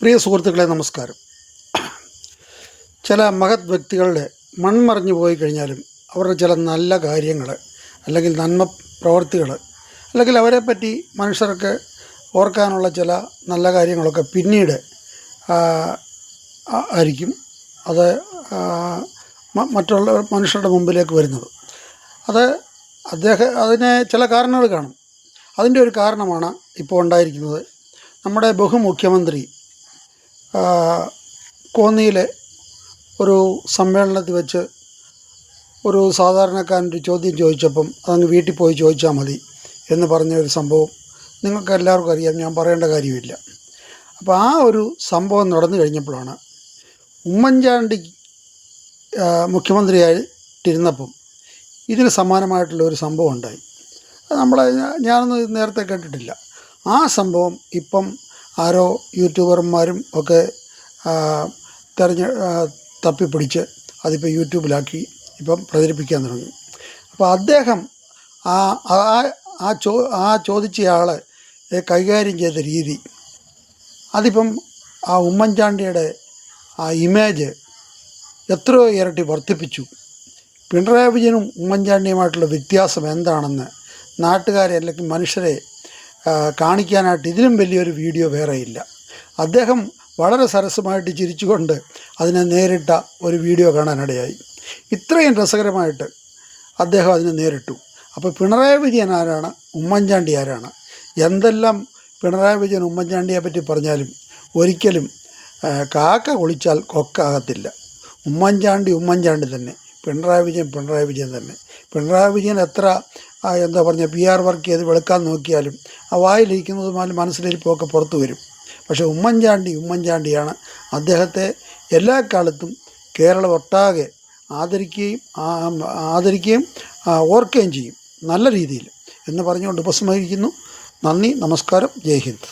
പ്രിയ സുഹൃത്തുക്കളെ, നമസ്കാരം. ചില മഹത് വ്യക്തികളുടെ മൺമറഞ്ഞു പോയി കഴിഞ്ഞാലും അവരുടെ ചില നല്ല കാര്യങ്ങൾ അല്ലെങ്കിൽ നന്മ പ്രവർത്തികൾ അല്ലെങ്കിൽ അവരെപ്പറ്റി മനുഷ്യർക്ക് ഓർക്കാനുള്ള ചില നല്ല കാര്യങ്ങളൊക്കെ പിന്നീട് ആയിരിക്കും അത് മറ്റുള്ള മനുഷ്യരുടെ മുമ്പിലേക്ക് വരുന്നത്. അതിന് ചില കാരണങ്ങൾ കാണും. അതിൻ്റെ ഒരു കാരണമാണ് ഇപ്പോൾ ഉണ്ടായിരിക്കുന്നത്. നമ്മുടെ ബഹുമുഖ്യമന്ത്രി കോന്നിയിലെ ഒരു സമ്മേളനത്തിൽ വെച്ച് ഒരു സാധാരണക്കാരനൊരു ചോദ്യം ചോദിച്ചപ്പം അതങ്ങ് വീട്ടിൽ പോയി ചോദിച്ചാൽ മതി എന്ന് പറഞ്ഞ ഒരു സംഭവം നിങ്ങൾക്ക് എല്ലാവർക്കും അറിയാം, ഞാൻ പറയേണ്ട കാര്യമില്ല. അപ്പോൾ ആ ഒരു സംഭവം നടന്നു കഴിഞ്ഞപ്പോഴാണ് ഉമ്മൻചാണ്ടി മുഖ്യമന്ത്രിയായിട്ടിരുന്നപ്പം ഇതിന് സമാനമായിട്ടുള്ള ഒരു സംഭവം ഉണ്ടായി. അത് ഞാനൊന്നും നേരത്തെ കേട്ടിട്ടില്ല. ആ സംഭവം ഇപ്പം ആരോ യൂട്യൂബർമാരും ഒക്കെ തപ്പിപ്പിടിച്ച് അതിപ്പോൾ യൂട്യൂബിലാക്കി ഇപ്പം പ്രചരിപ്പിക്കാൻ തുടങ്ങി. അപ്പോൾ അദ്ദേഹം ചോദിച്ചയാളെ കൈകാര്യം ചെയ്ത രീതി, അതിപ്പം ആ ഉമ്മൻചാണ്ടിയുടെ ആ ഇമേജ് എത്രയോ ഇരട്ടി വർദ്ധിപ്പിച്ചു. പിണറായി വിജയനും ഉമ്മൻചാണ്ടിയുമായിട്ടുള്ള വ്യത്യാസം എന്താണെന്ന് നാട്ടുകാരെ അല്ലെങ്കിൽ മനുഷ്യരെ കാണിക്കാനായിട്ട് ഇതിലും വലിയൊരു വീഡിയോ വേറെയില്ല. അദ്ദേഹം വളരെ സരസമായിട്ട് ചിരിച്ചുകൊണ്ട് അതിനെ നേരിട്ട ഒരു വീഡിയോ കാണാനിടയായി. ഇത്രയും രസകരമായിട്ട് അദ്ദേഹം അതിനെ നേരിട്ടു. അപ്പോൾ പിണറായി വിജയൻ ആരാണ്, ഉമ്മൻചാണ്ടി ആരാണ്? എന്തെല്ലാം പിണറായി വിജയൻ ഉമ്മൻചാണ്ടിയെ പറ്റി പറഞ്ഞാലും ഒരിക്കലും കാക്ക കുളിച്ചാൽ കൊക്കാകത്തില്ല. ഉമ്മൻചാണ്ടി തന്നെ, പിണറായി വിജയൻ തന്നെ. പിണറായി വിജയൻ എത്ര PR വർക്ക് ചെയ്ത് വെളുക്കാൻ നോക്കിയാലും ആ വായിലിരിക്കുന്നതുമാലും മനസ്സിലിരിപ്പൊക്കെ പുറത്തു വരും. പക്ഷേ ഉമ്മൻചാണ്ടിയാണ്. അദ്ദേഹത്തെ എല്ലാ കാലത്തും കേരളം ഒട്ടാകെ ആദരിക്കുകയും ഓർക്കുകയും ചെയ്യും നല്ല രീതിയിൽ എന്ന് പറഞ്ഞുകൊണ്ട് ഉപസംഹരിക്കുന്നു. നന്ദി, നമസ്കാരം, ജയ് ഹിന്ദ്.